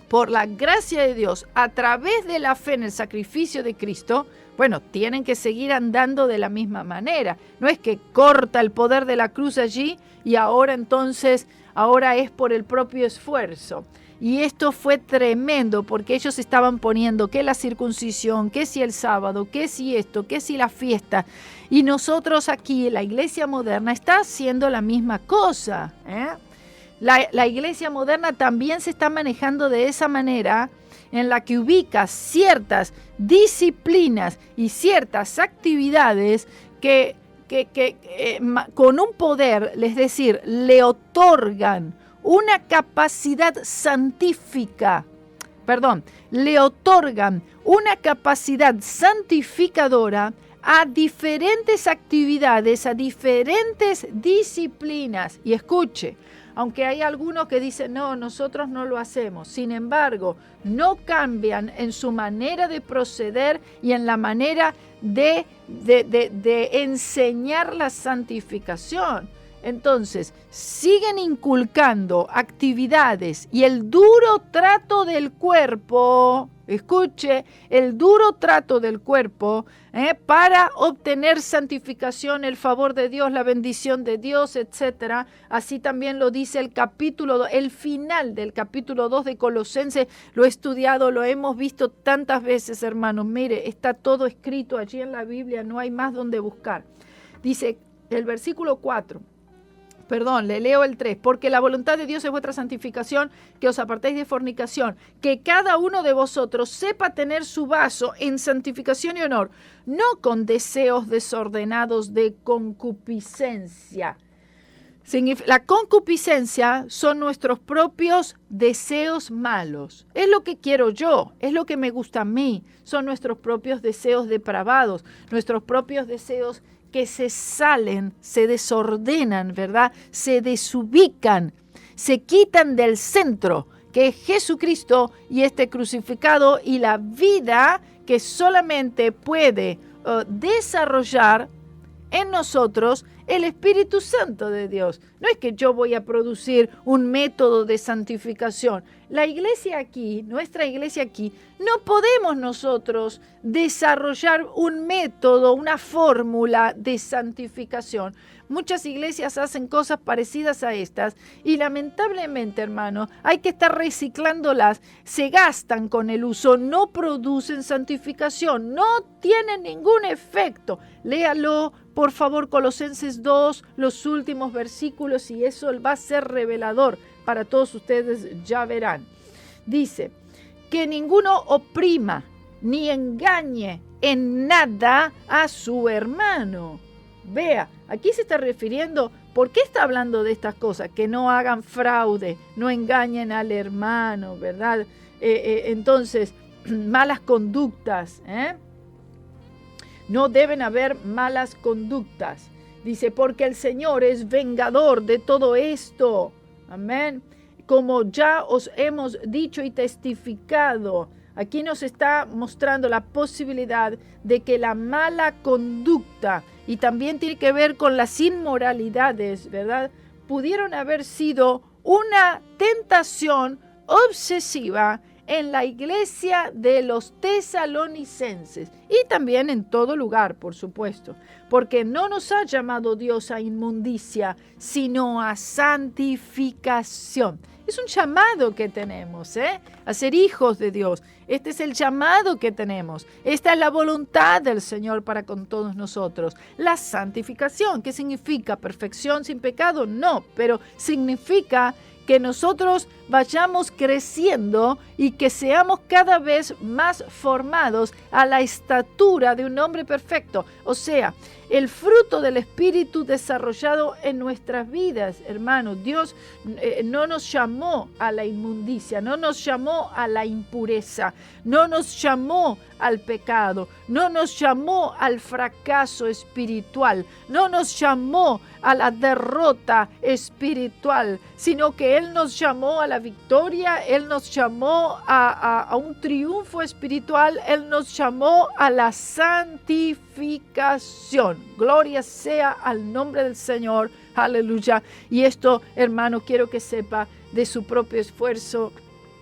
por la gracia de Dios a través de la fe en el sacrificio de Cristo, bueno, tienen que seguir andando de la misma manera. No es que corta el poder de la cruz allí y ahora entonces, ahora es por el propio esfuerzo. Y esto fue tremendo porque ellos estaban poniendo que la circuncisión, que si el sábado, que si esto, que si la fiesta. Y nosotros aquí, la iglesia moderna, está haciendo la misma cosa. La iglesia moderna también se está manejando de esa manera en la que ubica ciertas disciplinas y ciertas actividades que con un poder, es decir, le otorgan una capacidad santificadora, a diferentes actividades, a diferentes disciplinas. Y escuche, aunque hay algunos que dicen, no, nosotros no lo hacemos, sin embargo, no cambian en su manera de proceder y en la manera de enseñar la santificación. Entonces, siguen inculcando actividades y el duro trato del cuerpo, escuche, el duro trato del cuerpo para obtener santificación, el favor de Dios, la bendición de Dios, etc. Así también lo dice el final del capítulo 2 de Colosenses. Lo he estudiado, lo hemos visto tantas veces, hermanos. Mire, está todo escrito allí en la Biblia, no hay más donde buscar. Dice el versículo 4. Perdón, le leo el 3. Porque la voluntad de Dios es vuestra santificación, que os apartéis de fornicación, que cada uno de vosotros sepa tener su vaso en santificación y honor, no con deseos desordenados de concupiscencia. La concupiscencia son nuestros propios deseos malos. Es lo que quiero yo, es lo que me gusta a mí. Son nuestros propios deseos depravados, nuestros propios deseos que se salen, se desordenan, ¿verdad? Se desubican, se quitan del centro, que es Jesucristo y este crucificado, y la vida que solamente puede desarrollar en nosotros el Espíritu Santo de Dios. No es que yo voy a producir un método de santificación. La iglesia aquí, nuestra iglesia aquí, no podemos nosotros desarrollar un método, una fórmula de santificación. Muchas iglesias hacen cosas parecidas a estas y lamentablemente, hermano, hay que estar reciclándolas. Se gastan con el uso, no producen santificación, no tienen ningún efecto. Léalo, por favor, Colosenses 2, los últimos versículos, y eso va a ser revelador para todos ustedes, ya verán. Dice, que ninguno oprima ni engañe en nada a su hermano. Vea, aquí se está refiriendo, ¿por qué está hablando de estas cosas? Que no hagan fraude, no engañen al hermano, ¿verdad? Entonces, malas conductas, no deben haber malas conductas. Dice, porque el Señor es vengador de todo esto. Amén. Como ya os hemos dicho y testificado, aquí nos está mostrando la posibilidad de que la mala conducta, y también tiene que ver con las inmoralidades, ¿verdad?, pudieron haber sido una tentación obsesiva en la iglesia de los tesalonicenses y también en todo lugar, por supuesto, porque no nos ha llamado Dios a inmundicia, sino a santificación. Es un llamado que tenemos, a ser hijos de Dios. Este es el llamado que tenemos. Esta es la voluntad del Señor para con todos nosotros. La santificación, ¿qué significa? ¿Perfección sin pecado? No, pero significa que nosotros vayamos creciendo y que seamos cada vez más formados a la estatura de un hombre perfecto. O sea, el fruto del Espíritu desarrollado en nuestras vidas, hermanos. Dios no nos llamó a la inmundicia, no nos llamó a la impureza, no nos llamó al pecado, no nos llamó al fracaso espiritual, no nos llamó a la derrota espiritual, sino que Él nos llamó a la victoria, Él nos llamó a un triunfo espiritual, Él nos llamó a la santificación. Gloria sea al nombre del Señor, aleluya. Y esto, hermano, quiero que sepa, de su propio esfuerzo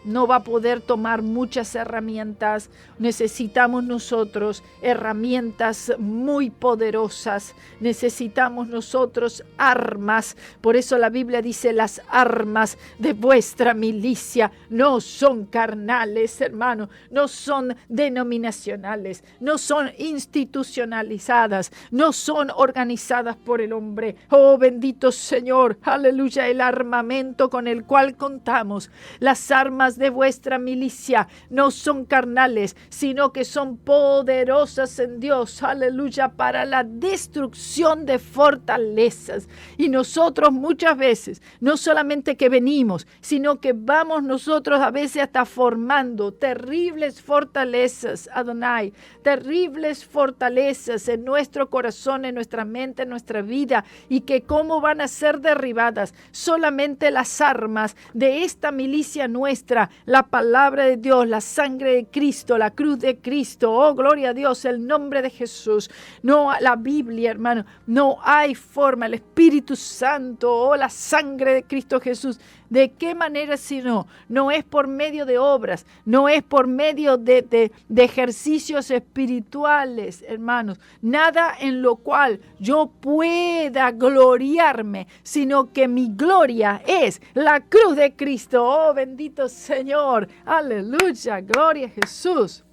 no va a poder tomar muchas herramientas. Necesitamos nosotros herramientas muy poderosas. Necesitamos nosotros armas. Por eso la Biblia dice, las armas de vuestra milicia no son carnales, hermano. No son denominacionales. No son institucionalizadas. No son organizadas por el hombre. Oh, bendito Señor. Aleluya. El armamento con el cual contamos. Las armas de vuestra milicia no son carnales, sino que son poderosas en Dios, aleluya, para la destrucción de fortalezas. Y nosotros muchas veces, no solamente que venimos, sino que vamos nosotros a veces hasta formando terribles fortalezas, Adonai, terribles fortalezas en nuestro corazón, en nuestra mente, en nuestra vida, y que cómo van a ser derribadas solamente las armas de esta milicia nuestra, la palabra de Dios, la sangre de Cristo, la cruz de Cristo, oh gloria a Dios, el nombre de Jesús. No, la Biblia, hermano, no hay forma, el Espíritu Santo, oh la sangre de Cristo Jesús. ¿De qué manera si no? No es por medio de obras, no es por medio de ejercicios espirituales, hermanos. Nada en lo cual yo pueda gloriarme, sino que mi gloria es la cruz de Cristo. Oh, bendito Señor. Aleluya, gloria a Jesús.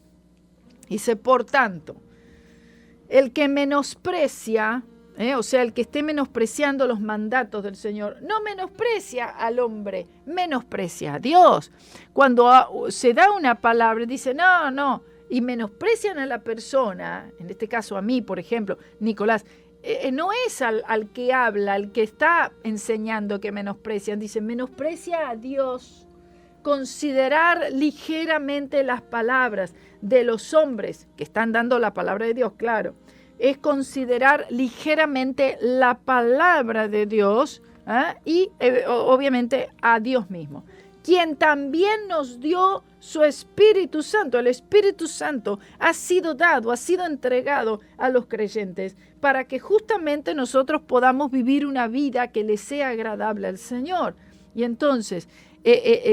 Dice, por tanto, el que menosprecia, o sea, el que esté menospreciando los mandatos del Señor, no menosprecia al hombre, menosprecia a Dios. Cuando se da una palabra, dice, no, y menosprecian a la persona, en este caso a mí, por ejemplo, Nicolás, no es al que habla, al que está enseñando que menosprecian, dice, menosprecia a Dios. Considerar ligeramente las palabras de los hombres que están dando la palabra de Dios, claro, es considerar ligeramente la palabra de Dios y obviamente a Dios mismo, quien también nos dio su Espíritu Santo. El Espíritu Santo ha sido dado, ha sido entregado a los creyentes para que justamente nosotros podamos vivir una vida que le sea agradable al Señor. Y entonces,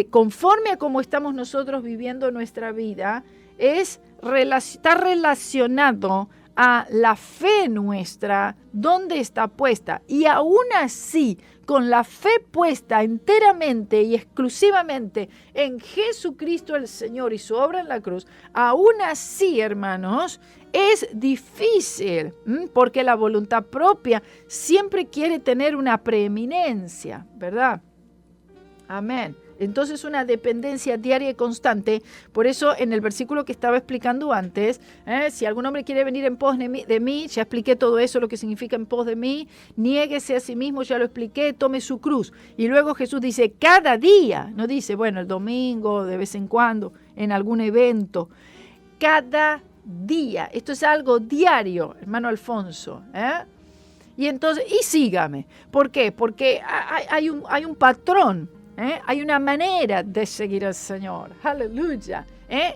conforme a cómo estamos nosotros viviendo nuestra vida, está relacionado a la fe nuestra, dónde está puesta. Y aún así, con la fe puesta enteramente y exclusivamente en Jesucristo el Señor y su obra en la cruz, aún así, hermanos, es difícil, porque la voluntad propia siempre quiere tener una preeminencia, ¿verdad? Amén. Entonces una dependencia diaria y constante. Por eso en el versículo que estaba explicando antes, si algún hombre quiere venir en pos de mí, ya expliqué todo eso, lo que significa en pos de mí, niéguese a sí mismo, ya lo expliqué, tome su cruz. Y luego Jesús dice, cada día, no dice, bueno, el domingo, de vez en cuando, en algún evento, cada día. Esto es algo diario, hermano Alfonso, Y entonces, y sígame. ¿Por qué? Porque hay un patrón. Hay una manera de seguir al Señor. Aleluya.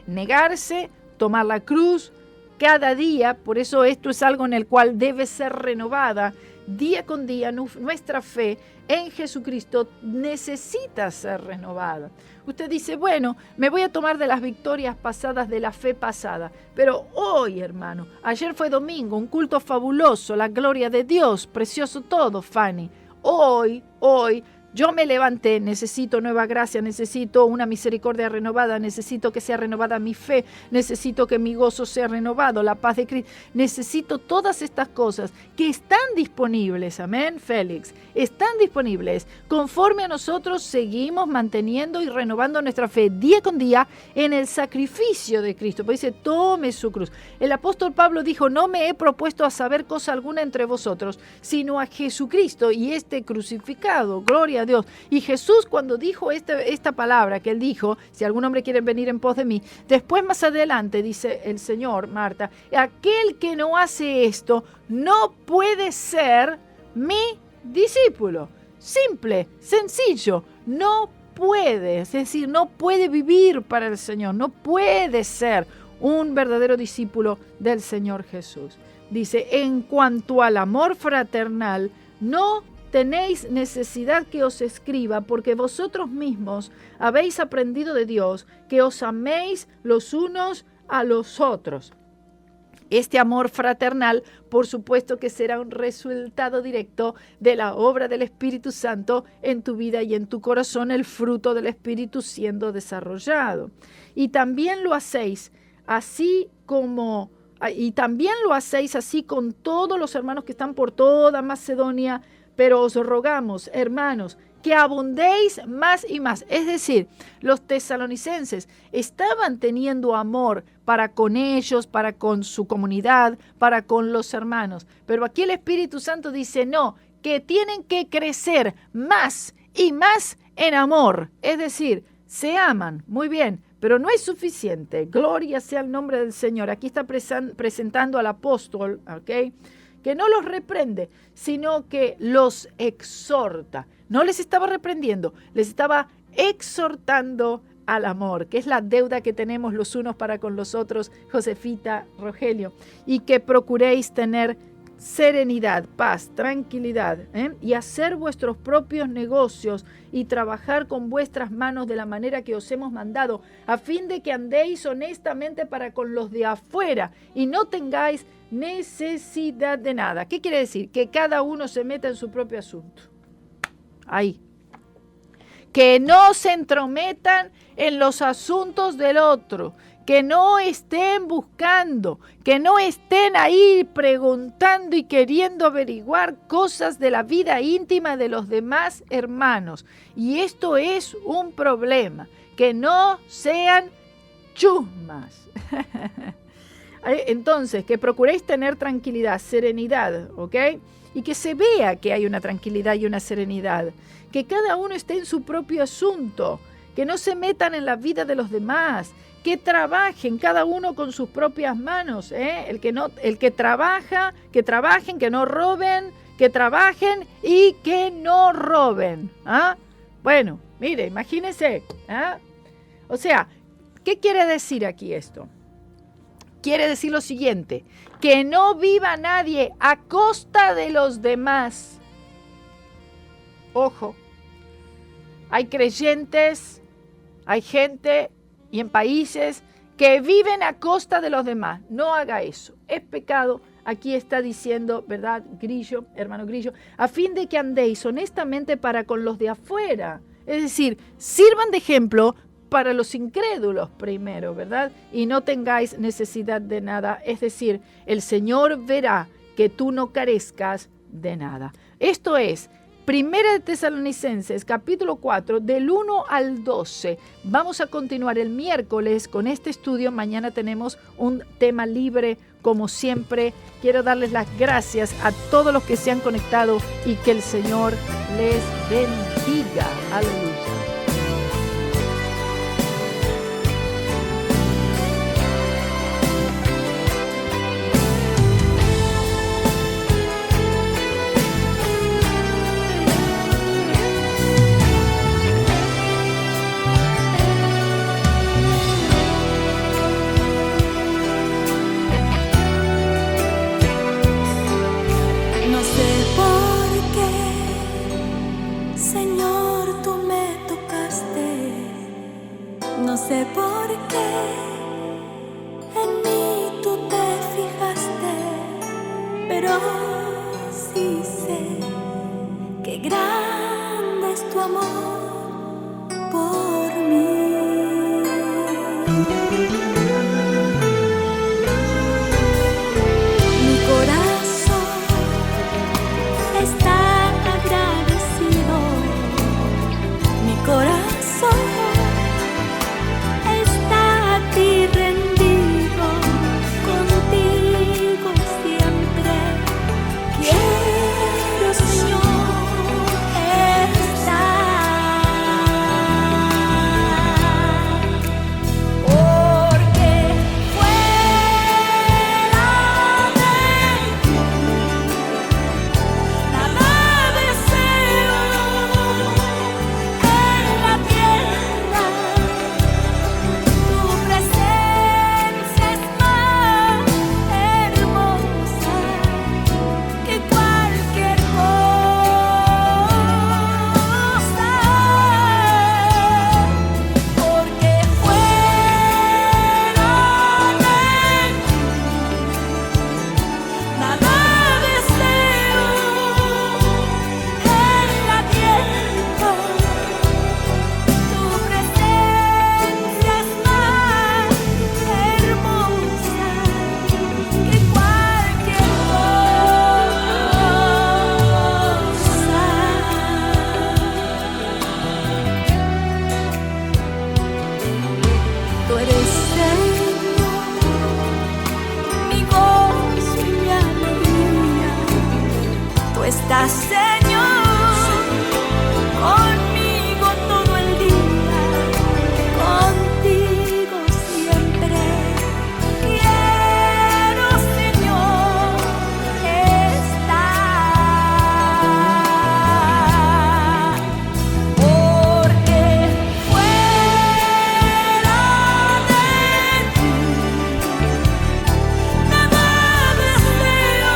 Negarse, tomar la cruz cada día. Por eso esto es algo en el cual debe ser renovada día con día. Nuestra fe en Jesucristo necesita ser renovada. Usted dice, bueno, me voy a tomar de las victorias pasadas de la fe pasada. Pero hoy, hermano, ayer fue domingo, un culto fabuloso, la gloria de Dios, precioso todo, Fanny. Hoy, yo me levanté, necesito nueva gracia, necesito una misericordia renovada, necesito que sea renovada mi fe, necesito que mi gozo sea renovado, la paz de Cristo. Necesito todas estas cosas que están disponibles, amén, Félix, están disponibles conforme a nosotros seguimos manteniendo y renovando nuestra fe día con día en el sacrificio de Cristo. Pues dice, tome su cruz. El apóstol Pablo dijo, no me he propuesto a saber cosa alguna entre vosotros, sino a Jesucristo y este crucificado. Gloria a Dios. Y Jesús, cuando dijo esta palabra que él dijo, si algún hombre quiere venir en pos de mí, después más adelante dice el Señor, Marta, aquel que no hace esto no puede ser mi discípulo. Simple, sencillo, no puede, es decir, no puede vivir para el Señor, no puede ser un verdadero discípulo del Señor Jesús. Dice, en cuanto al amor fraternal, no tenéis necesidad que os escriba, porque vosotros mismos habéis aprendido de Dios que os améis los unos a los otros. Este amor fraternal, por supuesto que será un resultado directo de la obra del Espíritu Santo en tu vida y en tu corazón, el fruto del Espíritu siendo desarrollado. Y también lo hacéis así con todos los hermanos que están por toda Macedonia. Pero os rogamos, hermanos, que abundéis más y más. Es decir, los tesalonicenses estaban teniendo amor para con ellos, para con su comunidad, para con los hermanos. Pero aquí el Espíritu Santo dice, no, que tienen que crecer más y más en amor. Es decir, se aman, muy bien, pero no es suficiente. Gloria sea el nombre del Señor. Aquí está presentando al apóstol, ¿ok?, que no los reprende, sino que los exhorta. No les estaba reprendiendo, les estaba exhortando al amor, que es la deuda que tenemos los unos para con los otros, Josefita, Rogelio, y que procuréis tener serenidad, paz, tranquilidad, y hacer vuestros propios negocios y trabajar con vuestras manos de la manera que os hemos mandado, a fin de que andéis honestamente para con los de afuera y no tengáis necesidad de nada. ¿Qué quiere decir? Que cada uno se meta en su propio asunto. Ahí. Que no se entrometan en los asuntos del otro, que no estén buscando, que no estén ahí preguntando y queriendo averiguar cosas de la vida íntima de los demás hermanos. Y esto es un problema, que no sean chusmas. Entonces, que procuréis tener tranquilidad, serenidad, ¿ok? Y que se vea que hay una tranquilidad y una serenidad, que cada uno esté en su propio asunto, que no se metan en la vida de los demás, que trabajen cada uno con sus propias manos, el que trabaja, que trabajen, que no roben, que trabajen y que no roben. Bueno, mire, imagínense. O sea, ¿qué quiere decir aquí esto? Quiere decir lo siguiente, que no viva nadie a costa de los demás. Ojo, hay creyentes, hay gente y en países que viven a costa de los demás. No haga eso, es pecado. Aquí está diciendo, ¿verdad, Grillo, hermano Grillo? A fin de que andéis honestamente para con los de afuera. Es decir, sirvan de ejemplo para los incrédulos primero, ¿verdad? Y no tengáis necesidad de nada. Es decir, el Señor verá que tú no carezcas de nada. Esto es Primera de Tesalonicenses, capítulo 4, del 1 al 12. Vamos a continuar el miércoles con este estudio. Mañana tenemos un tema libre, como siempre. Quiero darles las gracias a todos los que se han conectado y que el Señor les bendiga. Aleluya. No sé por qué en mí tú te fijaste, pero sí sé que grande es tu amor por mí. Mi corazón está agradecido, mi corazón rendido contigo siempre. Quiero, Señor, estar, porque fuera de ti nada deseo en la tierra. Tu presencia es más hermosa que cualquier cosa, porque fuera de ti nada deseo en la tierra. Tu presencia es más hermosa que cualquier cosa. Tú eres, Señor, mi gozo y mi alegría. Tú estás, Señor, conmigo todo el día, contigo siempre. Quiero, Señor, estar, porque fuera de ti nada deseo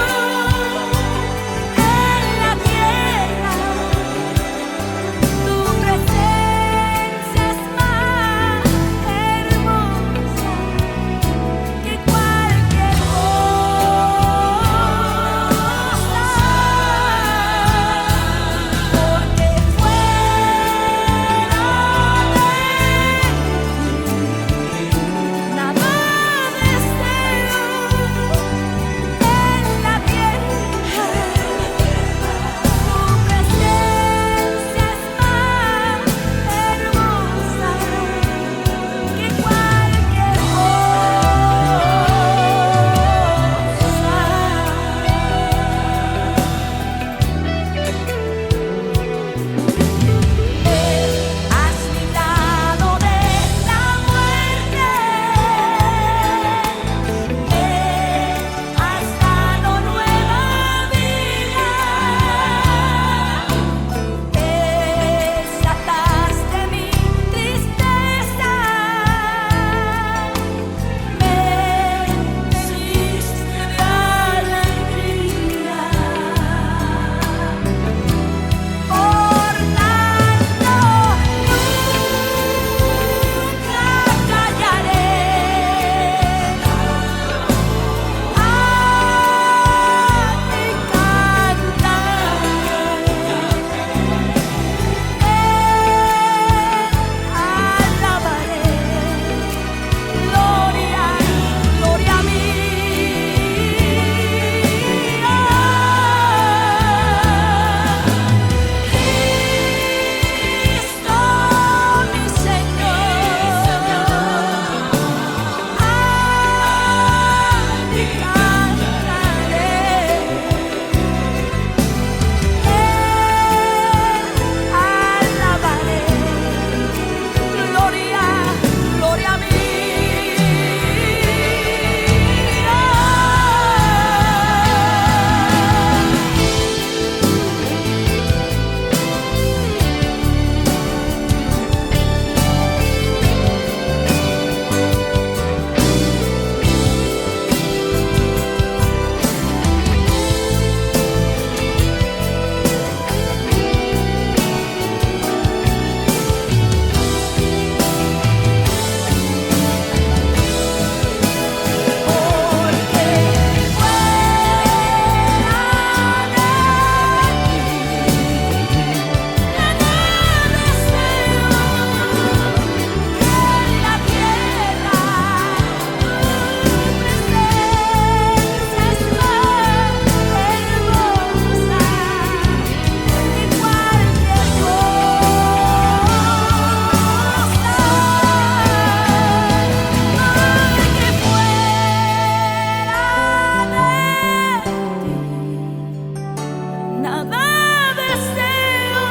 cada deseo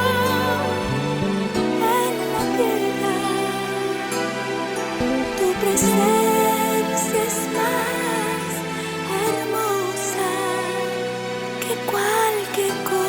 en la tierra. Tu presencia es más hermosa que cualquier cosa.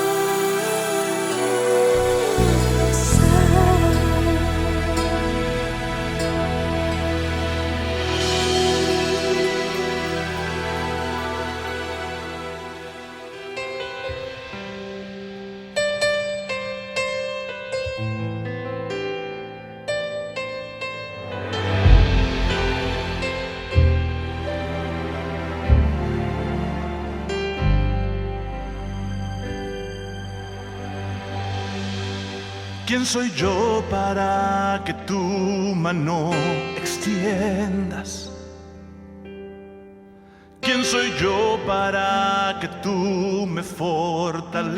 ¿Quién soy yo para que tu mano extiendas? ¿Quién soy yo para que tú me fortalezcas?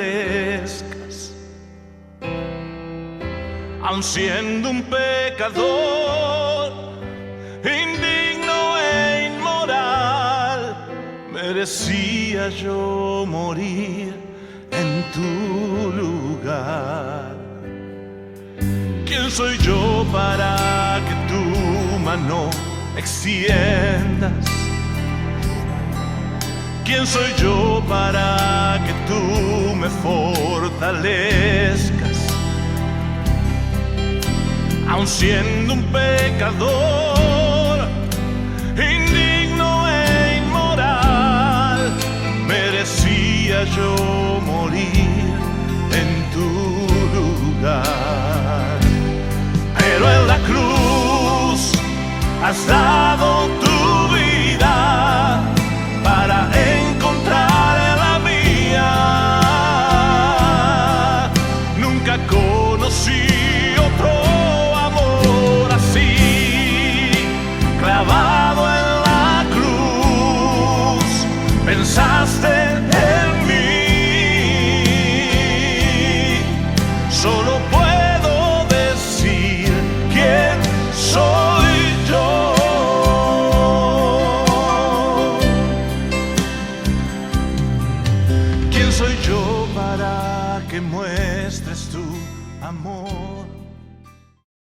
Aun siendo un pecador, indigno e inmoral, merecía yo morir en tu lugar. ¿Quién soy yo para que tu mano extiendas? ¿Quién soy yo para que tú me fortalezcas? Aun siendo un pecador, indigno e inmoral, merecía yo morir en tu lugar. Pero en la cruz has dado tu vida para encontrar la mía. Nunca conocí otro amor así, clavado en la cruz, pensaste en mí. Solo puedo decir quién soy yo. ¿Quién soy yo para que muestres tu amor?